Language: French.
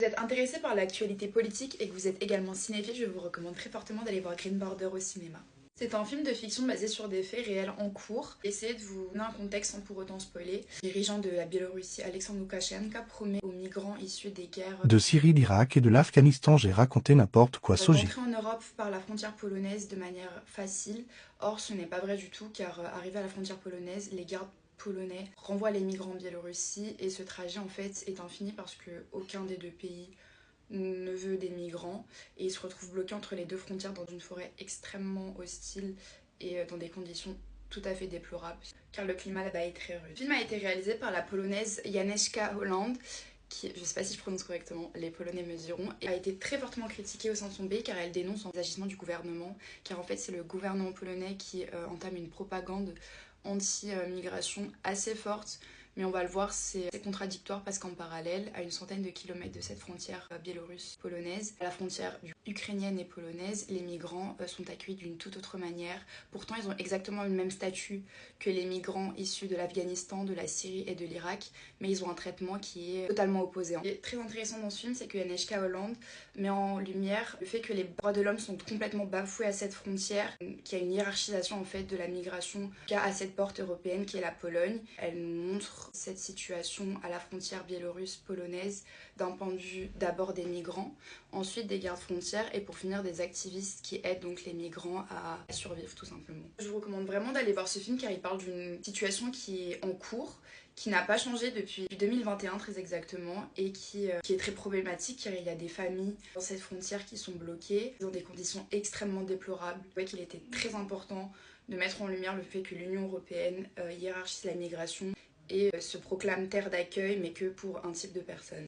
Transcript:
Vous êtes intéressé par l'actualité politique et que vous êtes également cinéphile, je vous recommande très fortement d'aller voir Green Border au cinéma. C'est un film de fiction basé sur des faits réels en cours. Essayez de vous donner un contexte sans pour autant spoiler. Le dirigeant de la Biélorussie, Alexandre Loukachenko, promet aux migrants issus des guerres De Syrie, l'Irak et de l'Afghanistan, j'ai raconté n'importe quoi, Soji. d'entrer en Europe par la frontière polonaise de manière facile. Or, ce n'est pas vrai du tout, car arrivé à la frontière polonaise, les gardes polonais renvoient les migrants en Biélorussie et ce trajet en fait est infini parce que aucun des deux pays ne veut des migrants et ils se retrouvent bloqués entre les deux frontières dans une forêt extrêmement hostile et dans des conditions tout à fait déplorables car le climat là-bas est très rude. Le film a été réalisé par la polonaise Agnieszka Holland qui, je sais pas si je prononce correctement, les Polonais me diront, et a été très fortement critiquée au sein de son pays car elle dénonce les agissements du gouvernement, car en fait c'est le gouvernement polonais qui entame une propagande anti-migration assez forte. Mais on va le voir, c'est contradictoire parce qu'en parallèle, à une centaine de kilomètres de cette frontière biélorusse-polonaise, à la frontière ukrainienne et polonaise, les migrants sont accueillis d'une toute autre manière. Pourtant, ils ont exactement le même statut que les migrants issus de l'Afghanistan, de la Syrie et de l'Irak, mais ils ont un traitement qui est totalement opposé. Ce qui est très intéressant dans ce film, c'est que Agnieszka Holland met en lumière le fait que les droits de l'homme sont complètement bafoués à cette frontière, qu'il y a une hiérarchisation en fait de la migration à cette porte européenne qui est la Pologne. Elle nous montre cette situation à la frontière biélorusse-polonaise d'un point de vue d'abord des migrants, ensuite des gardes frontières et pour finir des activistes qui aident donc les migrants à survivre tout simplement. Je vous recommande vraiment d'aller voir ce film car il parle d'une situation qui est en cours, qui n'a pas changé depuis 2021 très exactement et qui est très problématique car il y a des familles dans cette frontière qui sont bloquées dans des conditions extrêmement déplorables. Je trouvais qu'il était très important de mettre en lumière le fait que l'Union européenne hiérarchise la migration et se proclame terre d'accueil mais que pour un type de personnes.